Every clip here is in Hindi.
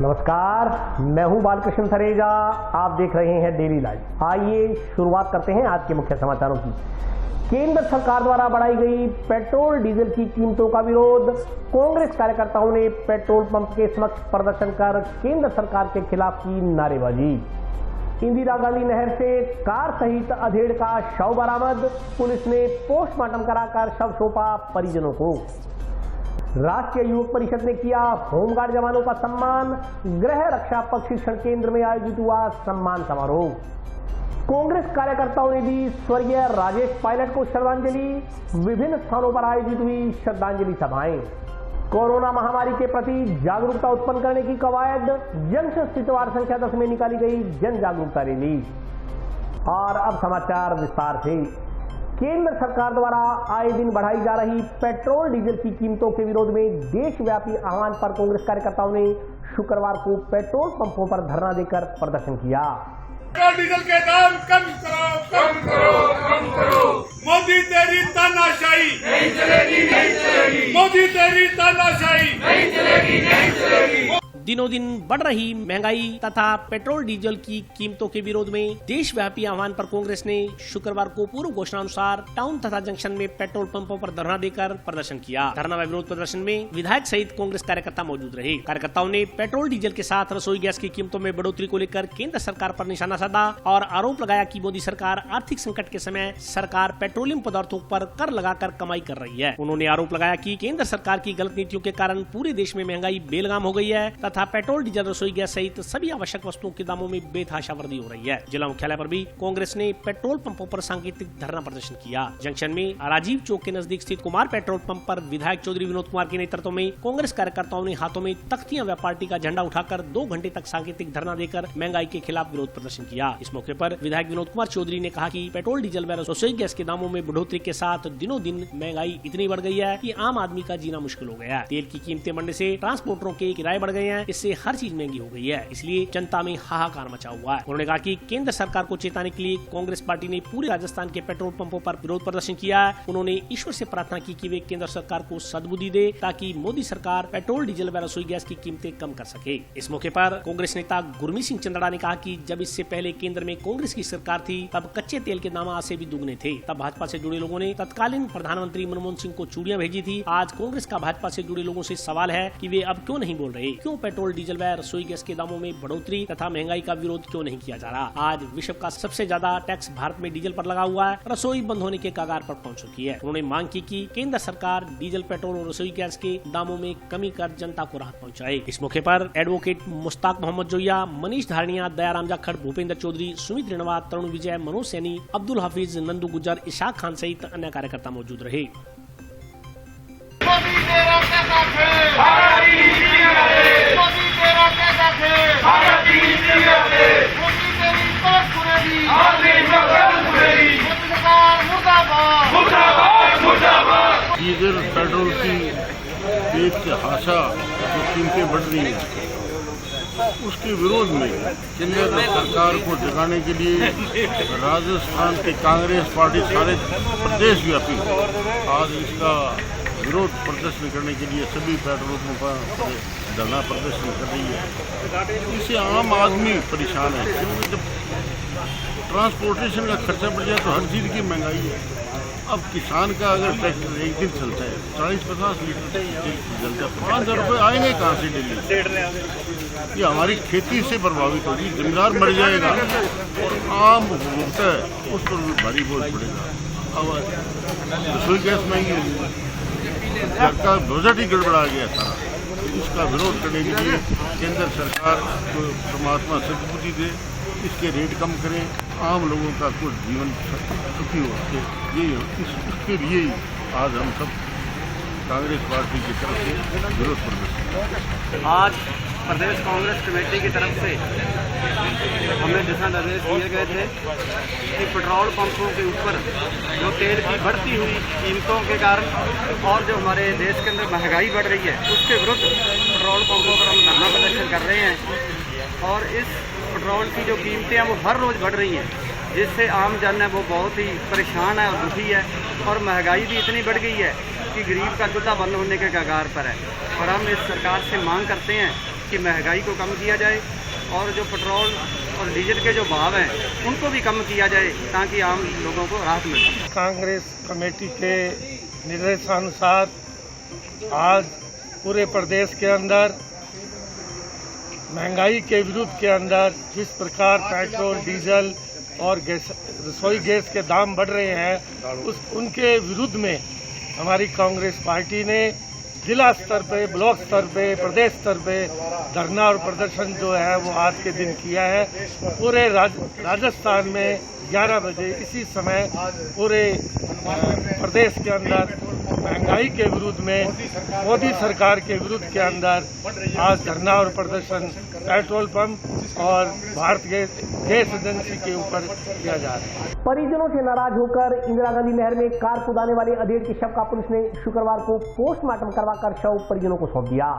नमस्कार, मैं हूं बालकृष्ण थरेजा। आप देख रहे हैं डेली लाइव। आइए शुरुआत करते हैं आज के मुख्य समाचारों की। केंद्र सरकार द्वारा बढ़ाई गई पेट्रोल डीजल की कीमतों का विरोध। कांग्रेस कार्यकर्ताओं ने पेट्रोल पंप के समक्ष प्रदर्शन कर केंद्र सरकार के खिलाफ की नारेबाजी। इंदिरा गांधी नहर से कार सहित अधेड़ का शव बरामद। पुलिस ने पोस्टमार्टम कराकर शव सौंपा परिजनों को। राष्ट्रीय युवक परिषद ने किया होमगार्ड जवानों का सम्मान। गृह रक्षा प्रशिक्षण केंद्र में आयोजित हुआ सम्मान समारोह। कांग्रेस कार्यकर्ताओं ने दी स्वर्गीय राजेश पायलट को श्रद्धांजलि। विभिन्न स्थानों पर आयोजित हुई श्रद्धांजलि सभाएं। कोरोना महामारी के प्रति जागरूकता उत्पन्न करने की कवायद। जंक्शन स्थित वार्ड संख्या 10 में निकाली गई जन जागरूकता रैली। और अब समाचार विस्तार से। केंद्र सरकार द्वारा आए दिन बढ़ाई जा रही पेट्रोल डीजल की कीमतों के विरोध में देशव्यापी आह्वान पर कांग्रेस कार्यकर्ताओं ने शुक्रवार को पेट्रोल पंपों पर धरना देकर प्रदर्शन किया। पेट्रोल डीजल के दाम कम करो, कम करो, कम करो। मोदी तेरी तानाशाही नहीं चलेगी, नहीं चलेगी। मोदी तेरी तानाशाही नहीं चलेगी, नहीं चलेगी। दिनों दिन बढ़ रही महंगाई तथा पेट्रोल डीजल की कीमतों के विरोध में देशव्यापी आह्वान पर कांग्रेस ने शुक्रवार को पूर्व घोषणा अनुसार टाउन तथा जंक्शन में पेट्रोल पंपों पर धरना देकर प्रदर्शन किया। धरना व विरोध प्रदर्शन में विधायक सहित कांग्रेस कार्यकर्ता मौजूद रहे। कार्यकर्ताओं ने पेट्रोल डीजल के साथ रसोई गैस की कीमतों में बढ़ोतरी को लेकर केंद्र सरकार पर निशाना साधा और आरोप लगाया कि मोदी सरकार आर्थिक संकट के समय सरकार पेट्रोलियम पदार्थों पर कर लगाकर कमाई कर रही है। उन्होंने आरोप लगाया कि केंद्र सरकार की गलत नीतियों के कारण पूरे देश में महंगाई बेलगाम हो गई है तथा पेट्रोल डीजल रसोई गैस सहित सभी आवश्यक वस्तुओं के दामों में बेतहाशा वृद्धि हो रही है। जिला मुख्यालय पर भी कांग्रेस ने पेट्रोल पंपों पर सांकेतिक धरना प्रदर्शन किया। जंक्शन में राजीव चौक के नजदीक स्थित कुमार पेट्रोल पंप पर विधायक चौधरी विनोद कुमार के नेतृत्व में कांग्रेस कार्यकर्ताओं ने हाथों में तख्तियां व पार्टी का झंडा उठाकर 2 घंटे तक सांकेतिक धरना देकर महंगाई के खिलाफ विरोध प्रदर्शन किया। इस मौके पर विधायक विनोद कुमार चौधरी ने कहा कि पेट्रोल डीजल व रसोई गैस के दामों में बढ़ोतरी के साथ दिनों दिन महंगाई इतनी बढ़ गई है कि आम आदमी का जीना मुश्किल हो गया है। तेल की कीमतें बढ़ने से ट्रांसपोर्टरों के किराए बढ़ गए हैं। इससे हर चीज महंगी हो गई है, इसलिए जनता में हाहाकार मचा हुआ है। उन्होंने कहा कि केंद्र सरकार को चेताने के लिए कांग्रेस पार्टी ने पूरे राजस्थान के पेट्रोल पंपों पर विरोध प्रदर्शन किया है। उन्होंने ईश्वर से प्रार्थना की कि वे केंद्र सरकार को सद्बुद्धि दे ताकि मोदी सरकार पेट्रोल डीजल व रसोई गैस की कीमतें कम कर सके। इस मौके पर कांग्रेस नेता गुरमीत सिंह चंद्रा ने कहा कि जब इससे पहले केंद्र में कांग्रेस की सरकार थी तब कच्चे तेल के दाम आज से भी दुगने थे। तब भाजपा से जुड़े लोगों ने तत्कालीन प्रधानमंत्री मनमोहन सिंह को चूड़ियां भेजी थी। आज कांग्रेस का भाजपा से जुड़े लोगों से सवाल है कि वे अब क्यों नहीं बोल रहे, क्यों पेट्रोल डीजल व रसोई गैस के दामों में बढ़ोतरी तथा महंगाई का विरोध क्यों नहीं किया जा रहा। आज विश्व का सबसे ज्यादा टैक्स भारत में डीजल पर लगा हुआ है। रसोई बंद होने के कगार पर पहुंच चुकी है। उन्होंने मांग की कि केंद्र सरकार डीजल, पेट्रोल और रसोई गैस के दामों में कमी कर जनता को राहत पहुंचाए। इस मौके पर एडवोकेट मुश्ताक मोहम्मद जोया, मनीष धारणिया, दयाराम जाखड़, भूपेंद्र चौधरी, सुमित रेणवा, तरुण विजय, मनोज सैनी, अब्दुल हाफिज, नंदू गुज्जर, इशाक खान सहित अन्य कार्यकर्ता मौजूद रहे। डीजल पेट्रोल की बेतहाशा जो कीमतें बढ़ रही हैं उसके विरोध में केंद्र सरकार को जगाने के लिए राजस्थान की कांग्रेस पार्टी सारे प्रदेश व्यापी आज इसका विरोध प्रदर्शन करने के लिए सभी पेट्रोल पंपों पर धरना प्रदर्शन कर रही है। इससे आम आदमी परेशान है क्योंकि जब ट्रांसपोर्टेशन का खर्चा बढ़ जाए तो हर चीज़ की महंगाई है। अब किसान का अगर ट्रैक्टर एक दिन चलता है 40-50 लीटर तेल जलता है, 5,000 रुपये आएंगे कहाँ से डेली। ये हमारी खेती से प्रभावित होगी, जमींदार मर जाएगा और आम उपभोक्ता है उस पर भी भारी बोझ पड़ेगा। अब रसोई गैस महंगी होगी, घर का बजट ही गड़बड़ा गया था। इसका विरोध करने के लिए केंद्र सरकार को परमात्मा सद्बुद्धि दे, इसके रेट कम करें, आम लोगों का कुछ जीवन सुखी हो सके। इसके लिए आज हम सब कांग्रेस पार्टी की तरफ से विरोध प्रदर्शन। आज प्रदेश कांग्रेस कमेटी की तरफ से हमें दिशा निर्देश दिए गए थे कि पेट्रोल पंपों के ऊपर जो तेल की बढ़ती हुई कीमतों के कारण और जो हमारे देश के अंदर महंगाई बढ़ रही है उसके विरुद्ध पेट्रोल पंपों पर हम धरना प्रदर्शन कर रहे हैं। और इस पेट्रोल की जो कीमतें हैं वो हर रोज़ बढ़ रही हैं, जिससे आम जन है वो बहुत ही परेशान है और दुखी है। और महंगाई भी इतनी बढ़ गई है कि गरीब का चूल्हा बंद होने के कगार पर है। और हम इस सरकार से मांग करते हैं की महंगाई को कम किया जाए और जो पेट्रोल और डीजल के जो भाव हैं उनको भी कम किया जाए ताकि आम लोगों को राहत मिले। कांग्रेस कमेटी के निर्देशानुसार आज पूरे प्रदेश के अंदर महंगाई के विरुद्ध के अंदर जिस प्रकार पेट्रोल डीजल और रसोई गैस के दाम बढ़ रहे हैं उनके विरुद्ध में हमारी कांग्रेस पार्टी ने जिला स्तर पे, ब्लॉक स्तर पे, प्रदेश स्तर पे धरना और प्रदर्शन जो है वो आज के दिन किया है। पूरे राजस्थान में 11 बजे इसी समय पूरे प्रदेश के अंदर महंगाई के विरुद्ध में, मोदी सरकार के विरुद्ध के अंदर आज धरना और प्रदर्शन पेट्रोल पंप और भारत गैस एजेंसी के ऊपर किया जा रहा है। परिजनों से नाराज होकर इंदिरा गांधी नहर में कार कूदाने वाले अधेड़ के शव का पुलिस ने शुक्रवार को पोस्टमार्टम करवाकर शव परिजनों को सौंप दिया।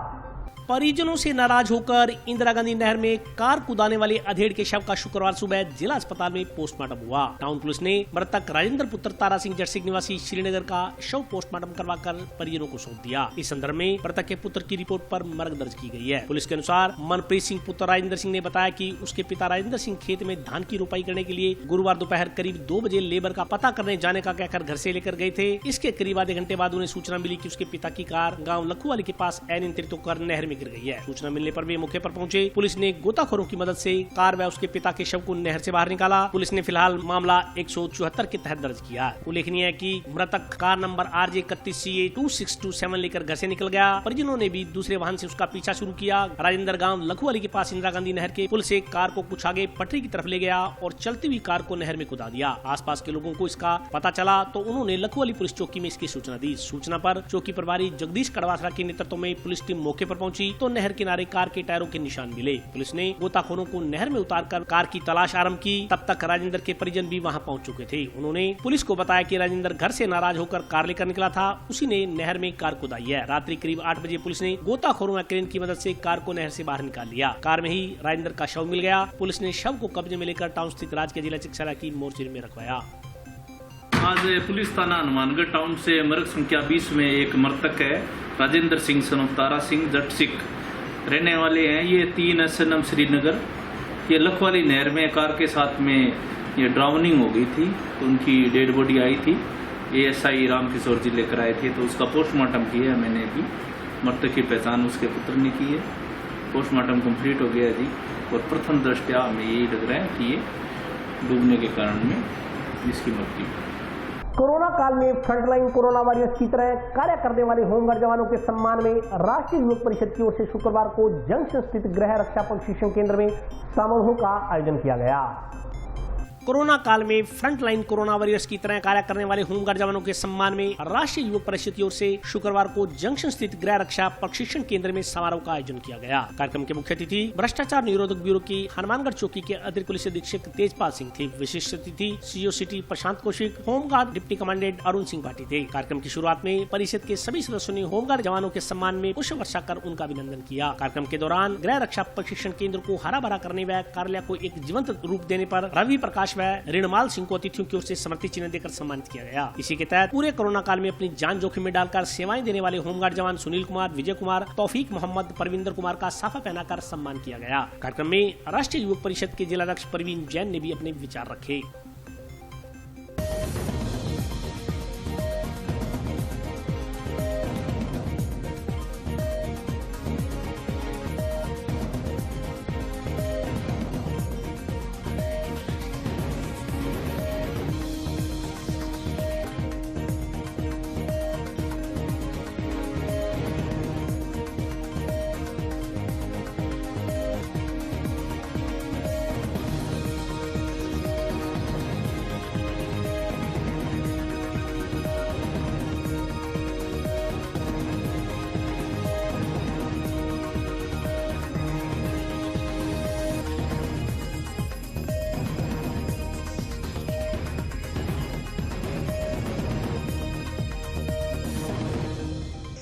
परिजनों से नाराज होकर इंदिरा गांधी नहर में कार कूदाने वाले अधेड़ के शव का शुक्रवार सुबह जिला अस्पताल में पोस्टमार्टम हुआ। टाउन पुलिस ने मृतक राजेंद्र पुत्र तारा सिंह जटसिंह निवासी श्रीनगर का शव पोस्टमार्टम करवाकर परिजनों को सौंप दिया। इस संदर्भ में मृतक के पुत्र की रिपोर्ट पर मर्ग दर्ज की गई है। पुलिस के अनुसार मनप्रीत सिंह पुत्र राजेंद्र सिंह ने बताया कि उसके पिता राजेंद्र सिंह खेत में धान की रोपाई करने के लिए गुरुवार दोपहर करीब 2 बजे लेबर का पता करने जाने का कहकर घर से लेकर गए थे। इसके करीब आधे घंटे बाद उन्हें सूचना मिली कि उसके पिता की कार गाँव लखुवाली के पास अनियंत्रित होकर नहर में गिर गई है। सूचना मिलने पर भी मौके पर पहुंचे पुलिस ने गोताखोरों की मदद से कार व उसके पिता के शव को नहर से बाहर निकाला। पुलिस ने फिलहाल मामला 174 के तहत दर्ज किया। उल्लेखनीय है कि मृतक कार नंबर RJ 31CA 2627 लेकर घर से निकल गया। परिजनों ने भी दूसरे वाहन से उसका पीछा शुरू किया। राजेंद्र गांव लखुवाली के पास इंदिरा गांधी नहर के पुल से कार को कुछ आगे पटरी की तरफ ले गया और चलती हुई कार को नहर में कुदा दिया। आसपास के लोगों को इसका पता चला तो उन्होंने लखुवाली पुलिस चौकी में इसकी सूचना दी। सूचना पर चौकी प्रभारी जगदीश कड़वासरा के नेतृत्व में पुलिस टीम मौके पर पहुंची तो नहर किनारे कार के टायरों के निशान मिले। पुलिस ने गोताखोरों को नहर में उतारकर कार की तलाश आरंभ की। तब तक राजेंद्र के परिजन भी वहां पहुंच चुके थे। उन्होंने पुलिस को बताया कि राजेंद्र घर से नाराज होकर कार लेकर निकला था, उसी ने नहर में कार कुदाई है। रात्रि करीब 8 बजे पुलिस ने गोताखोरों व क्रेन की मदद से कार को नहर से बाहर निकाल लिया। कार में ही राजेंद्र का शव मिल गया। पुलिस ने शव को कब्जे में लेकर टाउन स्थित राजकीय जिला चिकित्सालय की मोर्चरी में रखवाया। आज पुलिस थाना हनुमानगढ़ टाउन से मर्ग संख्या 20 में एक मृतक है राजेंद्र सिंह सन ऑफ तारा सिंह जटसिंह रहने वाले हैं। ये 3 SNM श्रीनगर। ये लखवाली नहर में कार के साथ में ये ड्राउनिंग हो गई थी तो उनकी डेड बॉडी आई थी। ASI रामकिशोर जी लेकर आए थे तो उसका पोस्टमार्टम किया मैंने भी। मृतक की पहचान उसके पुत्र ने की है। पोस्टमार्टम कंप्लीट हो गया जी और प्रथम दृष्टया हमें यही लग रहा है कि ये डूबने के कारण में इसकी मृत्यु। कोरोना काल में फ्रंटलाइन कोरोना वॉरियर्स की तरह कार्य करने वाले होमगार्ड जवानों के सम्मान में राष्ट्रीय युवक परिषद की ओर से शुक्रवार को जंक्शन स्थित गृह रक्षा प्रशिक्षण केंद्र में समारोह का आयोजन किया गया। कोरोना काल में फ्रंटलाइन कोरोना वॉरियर्स की तरह कार्य करने वाले होमगार्ड जवानों के सम्मान में राष्ट्रीय युवक परिषद की ओर से शुक्रवार को जंक्शन स्थित गृह रक्षा प्रशिक्षण केंद्र में समारोह का आयोजन किया गया। कार्यक्रम के मुख्य अतिथि भ्रष्टाचार निरोधक ब्यूरो की हनुमानगढ़ चौकी के अतिरिक्त पुलिस अधीक्षक तेजपाल सिंह थे। विशिष्ट अतिथि CO city Prashant Kaushik, home guard deputy commandant Arun Singh Bhati थे। कार्यक्रम की शुरुआत में परिषद के सभी सदस्यों ने होमगार्ड जवानों के सम्मान में पुष्प वर्षा कर उनका अभिनंदन किया। कार्यक्रम के दौरान गृह रक्षा प्रशिक्षण केंद्र को हरा भरा करने व कार्यालय को एक जीवंत रूप देने पर रवि प्रकाश व ऋणमाल सिंह को अतिथियों की ओर से स्मृति चिन्ह देकर सम्मानित किया गया। इसी के तहत पूरे कोरोना काल में अपनी जान जोखिम में डालकर सेवाएं देने वाले होमगार्ड जवान सुनील कुमार, विजय कुमार, तौफीक मोहम्मद, परविंदर कुमार का साफा पहनाकर सम्मान किया गया। कार्यक्रम में राष्ट्रीय युवक परिषद के जिलाध्यक्ष परवीन जैन ने भी अपने विचार रखे।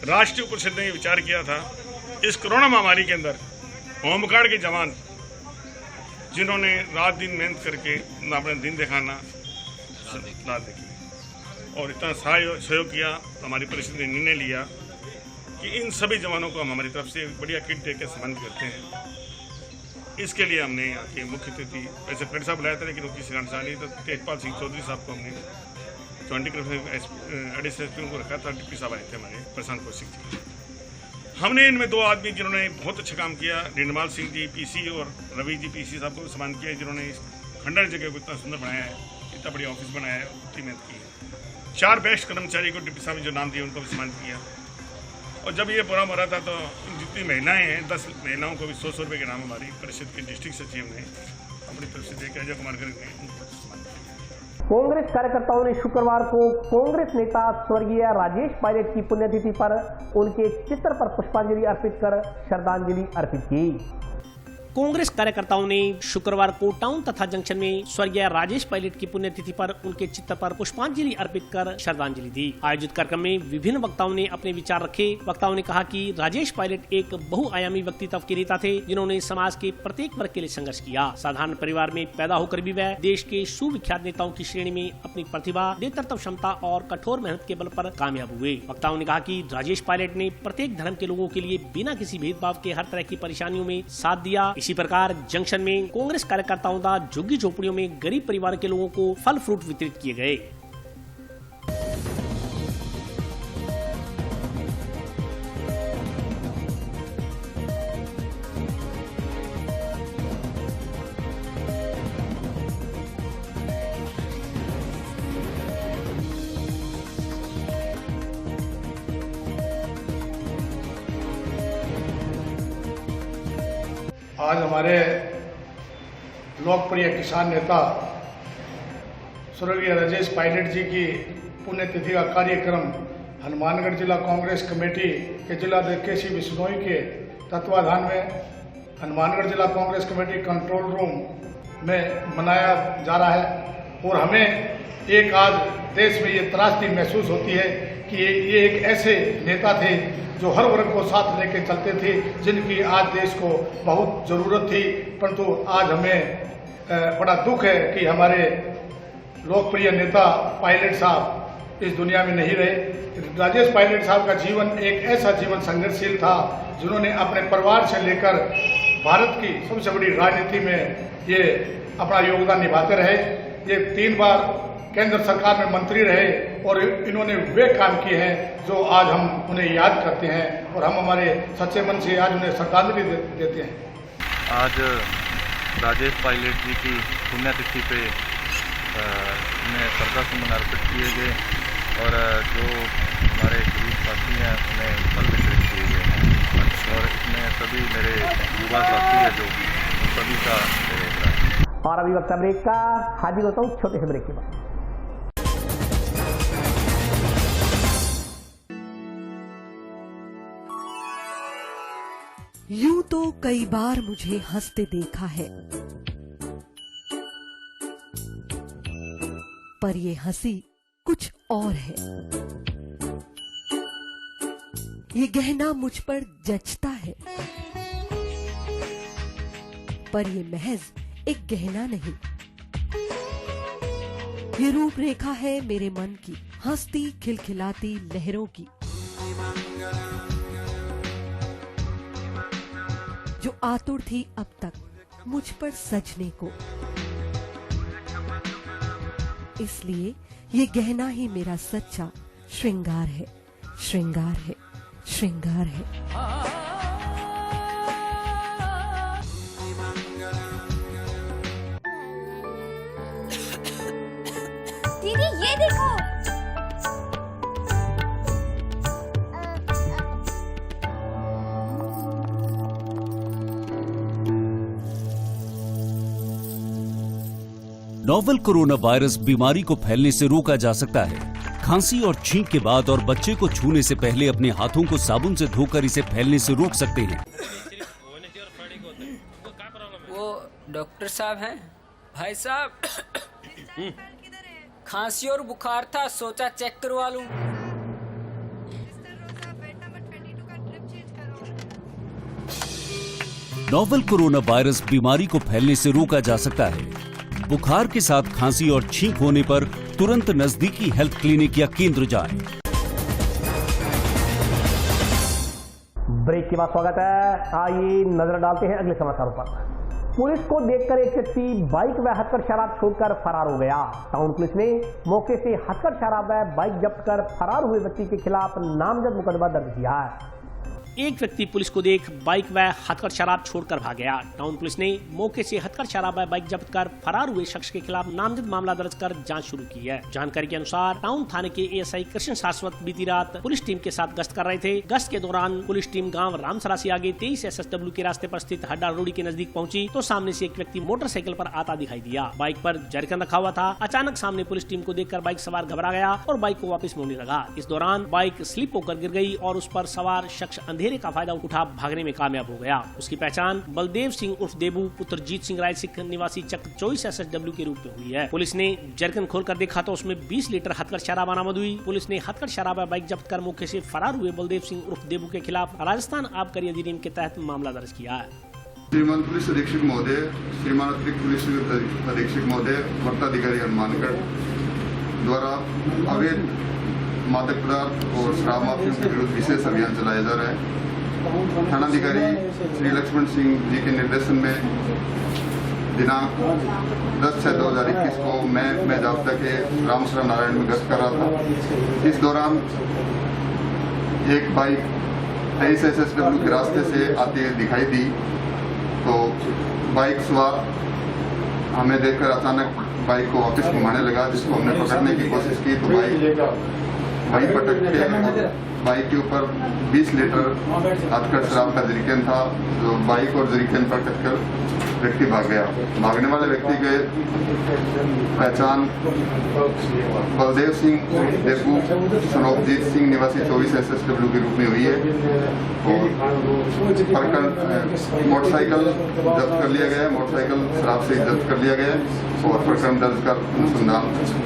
राष्ट्रीय परिषद ने विचार किया था इस कोरोना महामारी के अंदर होमगार्ड के जवान जिन्होंने रात दिन मेहनत करके अपने दिन दिखाना रात देखी और इतना सहयोग किया, हमारी परिषद ने निर्णय लिया कि इन सभी जवानों को हम हमारी तरफ से बढ़िया किट दे के सम्मानित करते हैं। इसके लिए हमने यहाँ के मुख्य अतिथि वैसे प्रेड साहब बुलाया था, लेकिन उनकी सिगानी तो तेजपाल सिंह चौधरी साहब को हमने जॉइंट एडिशनल एसपी को रखा था। डिप्टी साहब आए थे हमारे प्रशांत कौशिक जी। हमने इनमें दो आदमी जिन्होंने बहुत अच्छा काम किया, निर्मल सिंह जी पीसी और रवि जी पीसी साहब को सम्मान किया, जिन्होंने इस खंडर जगह को इतना सुंदर बनाया है, इतना बढ़िया ऑफिस बनाया है, उतनी मेहनत की है। 4 बेस्ट कर्मचारी को डिप्टी साहब ने जो नाम दिया उनको भी सम्मान किया। और जब ये प्रोग्राम हो रहा था तो जितनी महिलाएं हैं 10 महिलाओं को भी 100 रुपये के नाम हमारी परिषद के डिस्ट्रिक्ट सचिव ने अपनी तरफ से देकर अजय कुमार गर्ग ने उनको सम्मान किया। कांग्रेस कार्यकर्ताओं ने शुक्रवार को कांग्रेस नेता स्वर्गीय राजेश पायलट की पुण्यतिथि पर उनके चित्र पर पुष्पांजलि अर्पित कर श्रद्धांजलि अर्पित की। कांग्रेस कार्यकर्ताओं ने शुक्रवार को टाउन तथा जंक्शन में स्वर्गीय राजेश पायलट की पुण्यतिथि पर उनके चित्र पर पुष्पांजलि अर्पित कर श्रद्धांजलि दी। आयोजित कार्यक्रम में विभिन्न वक्ताओं ने अपने विचार रखे। वक्ताओं ने कहा कि राजेश पायलट एक बहुआयामी व्यक्तित्व के नेता थे, जिन्होंने समाज के प्रत्येक वर्ग के लिए संघर्ष किया। साधारण परिवार में पैदा होकर भी वह देश के सुविख्यात नेताओं की श्रेणी में अपनी प्रतिभा, नेतृत्व क्षमता और कठोर मेहनत के बल पर कामयाब हुए। वक्ताओं ने कहा कि राजेश पायलट ने प्रत्येक धर्म के लोगों के लिए बिना किसी भेदभाव के हर तरह की परेशानियों में साथ दिया। इसी प्रकार जंक्शन में कांग्रेस कार्यकर्ताओं द्वारा झुग्गी झोपड़ियों में गरीब परिवार के लोगों को फल फ्रूट वितरित किए गए। आज हमारे लोकप्रिय किसान नेता स्वर्गीय राजेश पायलट जी की पुण्यतिथि का कार्यक्रम हनुमानगढ़ जिला कांग्रेस कमेटी के जिलाध्यक्ष के.सी. बिश्नोई के तत्वाधान में हनुमानगढ़ जिला कांग्रेस कमेटी कंट्रोल रूम में मनाया जा रहा है। और हमें एक आज देश में ये त्रासदी महसूस होती है कि ये एक ऐसे नेता थे जो हर वर्ग को साथ लेके चलते थे, जिनकी आज देश को बहुत ज़रूरत थी। परंतु आज हमें बड़ा दुख है कि हमारे लोकप्रिय नेता पायलट साहब इस दुनिया में नहीं रहे। राजेश पायलट साहब का जीवन एक ऐसा जीवन संघर्षशील था, जिन्होंने अपने परिवार से लेकर भारत की सबसे बड़ी राजनीति में ये अपना योगदान निभाते रहे। ये 3 बार केंद्र सरकार में मंत्री रहे और इन्होंने वे काम किए हैं जो आज हम उन्हें याद करते हैं और हम हमारे सच्चे मन से आज उन्हें श्रद्धांजलि देते हैं। आज राजेश पायलट जी की पुण्यतिथि पे उन्हें श्रद्धासुमन अर्पित किए गए और जो हमारे गरीब साथी हैं उन्हें फल वितरित किए गए हैं और इसमें सभी मेरे युवा साथी हैं जो सभी का योगदान है। और अभी वक्त ब्रेक का, हाजिर होता हूँ छोटे से ब्रेक के बाद। यूं तो कई बार मुझे हंसते देखा है, पर ये हंसी कुछ और है। ये गहना मुझ पर जचता है, पर ये महज एक गहना नहीं, ये रूपरेखा है मेरे मन की, हंसती खिलखिलाती लहरों की, जो आतुर थी अब तक मुझ पर सजने को। इसलिए ये गहना ही मेरा सच्चा श्रृंगार है, श्रृंगार है, श्रृंगार है। दीदी ये देखो, नोवेल कोरोना वायरस बीमारी को फैलने से रोका जा सकता है। खांसी और छींक के बाद और बच्चे को छूने से पहले अपने हाथों को साबुन से धोकर इसे फैलने से रोक सकते हैं। वो डॉक्टर साहब हैं? भाई साहब खांसी और बुखार था, सोचा चेक करवा लूं। नोवेल कोरोना वायरस बीमारी को फैलने से रोका जा सकता है। बुखार के साथ खांसी और छींक होने पर तुरंत नजदीकी हेल्थ क्लिनिक या केंद्र जाएं। ब्रेक के बाद स्वागत है। आइए नजर डालते हैं अगले समाचारों पर। पुलिस को देखकर एक व्यक्ति बाइक व हथकढ़ शराब छोड़कर फरार हो गया। टाउन पुलिस ने मौके से हथकढ़ शराब व बाइक जब्त कर फरार हुए व्यक्ति के खिलाफ नामजद मुकदमा दर्ज किया है। एक व्यक्ति पुलिस को देख बाइक व हथकढ़ शराब छोड़कर भाग गया। टाउन पुलिस ने मौके से हथकढ़ शराब व बाइक जब्त कर फरार हुए शख्स के खिलाफ नामजद मामला दर्ज कर जांच शुरू की है। जानकारी के अनुसार टाउन थाने के एएसआई कृष्ण शाश्वत बीती रात पुलिस टीम के साथ गश्त कर रहे थे। गश्त के दौरान पुलिस टीम गांव रामसरा से आगे 23 SSW के रास्ते पर स्थित हड्डा रोडी के नजदीक पहुंची तो सामने से एक व्यक्ति मोटरसाइकिल पर आता दिखाई दिया। बाइक पर जरकन रखा हुआ था। अचानक सामने पुलिस टीम को देखकर बाइक सवार घबरा गया और बाइक को वापस मोड़ने लगा। इस दौरान बाइक स्लिप होकर गिर गई और उस पर सवार शख्स अंधेरे का फायदा उठा भागने में कामयाब हो गया। उसकी पहचान बलदेव सिंह उर्फ देबू पुत्र जीत सिंह राय सिख निवासी चक 24 SSW के रूप में हुई है। पुलिस ने जरकन खोलकर देखा तो उसमें 20 लीटर हथकढ़ शराब बरामद हुई। पुलिस ने हथकढ़ शराब बाइक जब्त कर मौके से फरार हुए बलदेव सिंह उर्फ देबू के खिलाफ राजस्थान आबकारी अधिनियम के तहत मामला दर्ज किया है। श्रीमान पुलिस अधीक्षक महोदय, श्रीमान अतिरिक्त पुलिस अधीक्षक महोदय, वरिष्ठाधिकारी हनुमानगढ़ द्वारा अवैध मादक पदार्थ और शराब माफियों के विरुद्ध विशेष अभियान चलाया जा रहा है। थानाधिकारी श्री लक्ष्मण सिंह जी के निर्देशन में दिनांक 10/6/2021 को मैं जाब्ता के रामसरा नारायण में गश्त कर रहा था। इस दौरान एक बाइक 23 SSW के रास्ते से आती हुई दिखाई दी तो बाइक सवार हमें देखकर अचानक बाइक को वापस घुमाने लगा, जिसको हमने पकड़ने की कोशिश की तो बाइक पटक के बाइक के ऊपर 20 लीटर हथकढ़ शराब का जरीकन था। जो बाइक और जरीकन पर टक्कर व्यक्ति भाग गया। भागने वाले व्यक्ति के पहचान बलदेव सिंह देबू सनोपजीत सिंह निवासी 24 SSW के रूप में हुई है और मोटरसाइकिल जब्त कर लिया गया है। मोटरसाइकिल शराब से जब्त कर लिया गया है और प्रकरण दर्ज कर अनुसंधान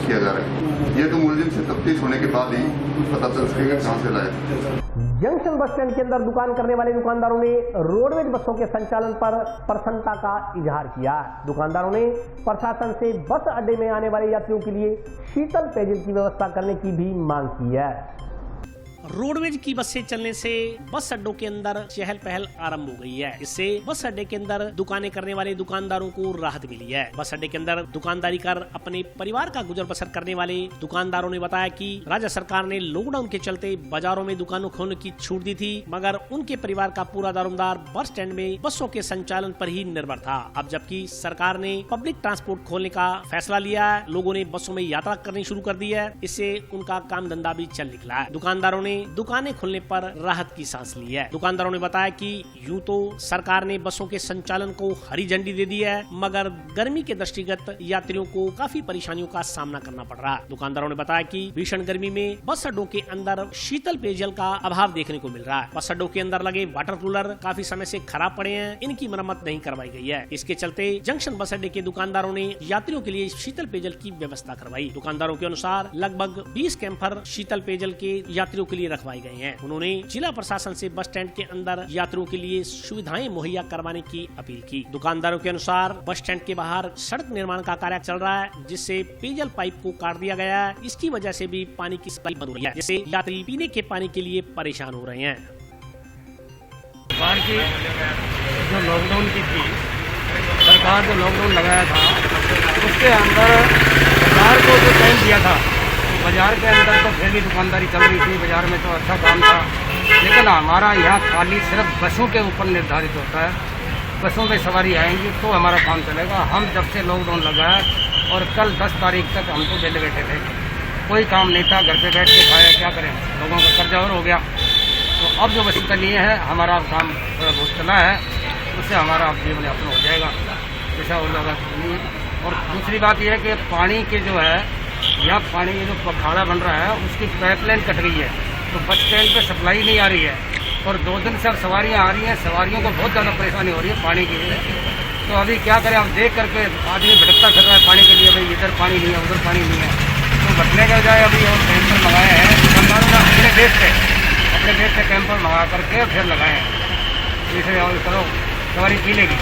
किया जा रहा है। ये तो मुलजिम से तफ्तीश होने के बाद ही पता चल सकेगा कहां से लाया। जंक्शन बस स्टैंड के अंदर दुकान करने वाले दुकानदारों ने रोडवेज बसों के संचालन पर प्रसन्नता का इजहार किया। दुकानदारों ने प्रशासन से बस अड्डे में आने वाले यात्रियों के लिए शीतल पेयजल की व्यवस्था करने की भी मांग की है। रोडवेज की बसें चलने से बस अड्डों के अंदर चहल पहल आरंभ हो गई है। इससे बस अड्डे के अंदर दुकानें करने वाले दुकानदारों को राहत मिली है। बस अड्डे के अंदर दुकानदारी कर अपने परिवार का गुजर बसर करने वाले दुकानदारों ने बताया कि राज्य सरकार ने लॉकडाउन के चलते बाजारों में दुकानों खोलने की छूट दी थी, मगर उनके परिवार का पूरा दारोमदार बस स्टैंड में बसों के संचालन पर ही निर्भर था। अब जबकि सरकार ने पब्लिक ट्रांसपोर्ट खोलने का फैसला लिया है, लोगों ने बसों में यात्रा करनी शुरू कर दी है। इससे उनका काम धंधा भी चल निकला है। दुकानदारों ने दुकानें खुलने पर राहत की सांस ली है। दुकानदारों ने बताया कि यूं तो सरकार ने बसों के संचालन को हरी झंडी दे दी है, मगर गर्मी के दृष्टिगत यात्रियों को काफी परेशानियों का सामना करना पड़ रहा है। दुकानदारों ने बताया कि भीषण गर्मी में बस अड्डों के अंदर शीतल पेयजल का अभाव देखने को मिल रहा है। बस अड्डों के अंदर लगे वाटर कूलर काफी समय से खराब पड़े हैं, इनकी मरम्मत नहीं करवाई गई है। इसके चलते जंक्शन बस अड्डे के दुकानदारों ने यात्रियों के लिए शीतल पेयजल की व्यवस्था करवाई। दुकानदारों के अनुसार लगभग 20 कैंपर शीतल पेयजल के यात्रियों के लिए रखवाए गए हैं। उन्होंने जिला प्रशासन से बस स्टैंड के अंदर यात्रियों के लिए सुविधाएं मुहैया करवाने की अपील की। दुकानदारों के अनुसार बस स्टैंड के बाहर सड़क निर्माण का कार्य चल रहा है, जिससे पेयजल पाइप को काट दिया गया है। इसकी वजह से भी पानी की सप्लाई बंद हो रही है, जिससे यात्री पीने के पानी के लिए परेशान हो रहे हैं। सरकार की जो लॉकडाउन की थी, सरकार जो लॉकडाउन लगाया था उसके अंदर सरकार को जो टाइम दिया था, बाजार के अंदर तो फिर भी दुकानदारी चल रही थी, बाजार में तो अच्छा काम था। लेकिन हमारा यहाँ खाली सिर्फ बसों के ऊपर निर्धारित होता है। बसों में सवारी आएंगी तो हमारा काम चलेगा। हम जब से लॉकडाउन लगा है और कल 10 तारीख तक हम तो बेले बैठे थे, कोई काम नहीं था, घर पे बैठ के खाया, क्या करें, लोगों का कर्जा और हो गया। तो अब जो वसीला लिए है, हमारा काम थोड़ा बहुत चला है, उससे हमारा अब जीवन यापन हो जाएगा, ऐसा हो जाएगा। और दूसरी बात यह है कि पानी के जो है यहाँ पानी जो पखाड़ा बन रहा है उसकी पाइपलाइन कट गई है, तो बस स्टैंड पे सप्लाई नहीं आ रही है और 2 दिन से अब सवारियाँ आ रही हैं, सवारियों को बहुत ज़्यादा परेशानी हो रही है पानी के लिए। तो अभी क्या करें, अब देख करके आदमी भटकता फिर रहा है पानी के लिए, भाई इधर पानी नहीं है, उधर पानी नहीं है। तो भटकने के बजाय अभी और कैंपर मंगाए हैं दुकानदारों ने अपने देश से कैंपर मंगा करके फिर लगाए हैं, इसे और करो सवारी पी लेगी।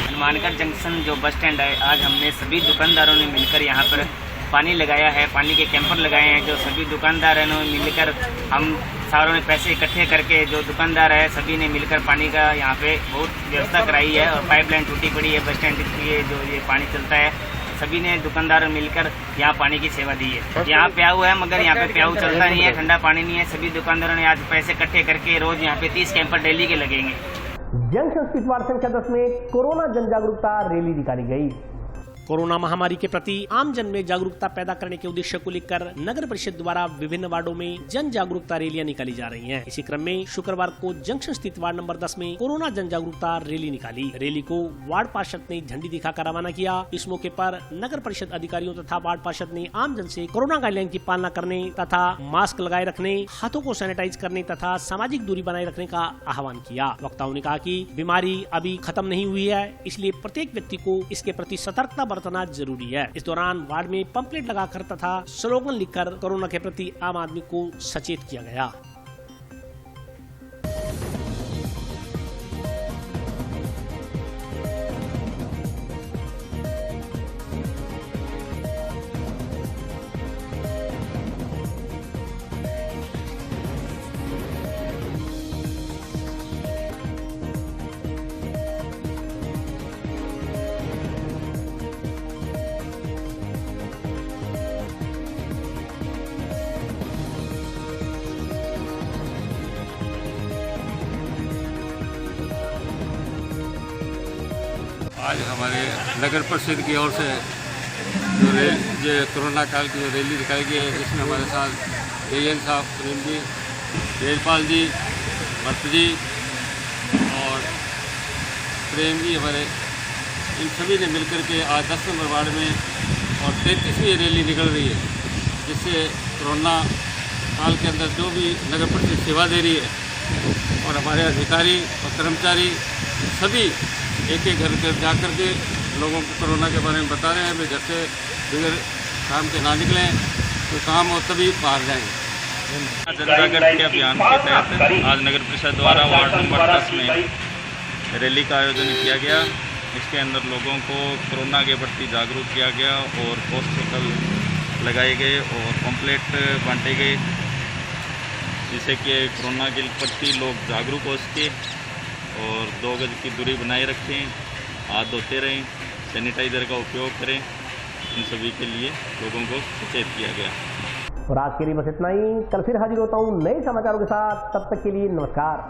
हनुमानगढ़ जंक्शन जो बस स्टैंड है, आज हमने सभी दुकानदारों ने मिलकर यहाँ पर पानी लगाया है, पानी के कैंपर लगाए हैं। जो सभी दुकानदार हैं उन्होंने मिलकर, हम सारों ने पैसे इकट्ठे करके जो दुकानदार है सभी ने मिलकर पानी का यहाँ पे बहुत व्यवस्था कराई है। और पाइपलाइन टूटी पड़ी है बस स्टैंड के लिए, जो ये पानी चलता है सभी ने दुकानदार मिलकर यहाँ पानी की सेवा दी है। यहाँ प्याऊ है मगर यहाँ पे प्याऊ चलता नहीं है, ठंडा पानी नहीं है। सभी दुकानदारों ने आज पैसे इकट्ठे करके रोज यहाँ पे 30 कैंपर डेली के लगेंगे। जंक्शन स्थित वार्ड संख्या 10 में कोरोना जन जागरूकता रैली निकाली गई। कोरोना महामारी के प्रति आम जन में जागरूकता पैदा करने के उद्देश्य को लेकर नगर परिषद द्वारा विभिन्न वार्डों में जन जागरूकता रैलियां निकाली जा रही हैं। इसी क्रम में शुक्रवार को जंक्शन स्थित वार्ड नंबर 10 में कोरोना जन जागरूकता रैली निकाली। रैली को वार्ड पार्षद ने झंडी दिखाकर रवाना किया। इस मौके पर नगर परिषद अधिकारियों तथा वार्ड पार्षद ने आम जन से कोरोना गाइडलाइन की पालना करने तथा मास्क लगाए रखने, हाथों को सैनिटाइज करने तथा सामाजिक दूरी बनाए रखने का आह्वान किया। वक्ताओं ने कहा कि बीमारी अभी खत्म नहीं हुई है, इसलिए प्रत्येक व्यक्ति को इसके प्रति सतर्कता बरतना जरूरी है। इस दौरान वार्ड में पंपलेट लगाकर तथा स्लोगन लिखकर कोरोना के प्रति आम आदमी को सचेत किया गया। आज हमारे नगर परिषद की ओर से जो कोरोना काल की जो रैली निकाली गई है, जिसमें हमारे साथ एएन साहब, प्रेम जी, जयपाल जी, भट्ट जी और प्रेम जी हमारे, इन सभी ने मिलकर के आज 10 नंबर वार्ड में और 33वीं रैली निकल रही है, जिससे कोरोना काल के अंदर जो भी नगर परिषद सेवा दे रही है और हमारे अधिकारी और कर्मचारी सभी एक एक घर घर जा कर के लोगों को कोरोना के बारे में बता रहे हैं। वे घर से बगैर काम के ना निकलें, तो काम हो तभी बाहर जाएँ। जन जागृति अभियान के तहत आज नगर परिषद द्वारा वार्ड नंबर 10 में रैली का आयोजन किया गया। इसके अंदर लोगों को कोरोना के प्रति जागरूक किया गया और पोस्टर लगाए गए और पम्पलेट बांटे गए, जिससे कि कोरोना के प्रति लोग जागरूक हो सके और 2 गज की दूरी बनाए रखें, हाथ धोते रहें, सैनिटाइज़र का उपयोग करें। इन सभी के लिए लोगों को सचेत किया गया। और आज के लिए बस इतना ही। कल फिर हाजिर होता हूँ नए समाचारों के साथ। तब तक के लिए नमस्कार।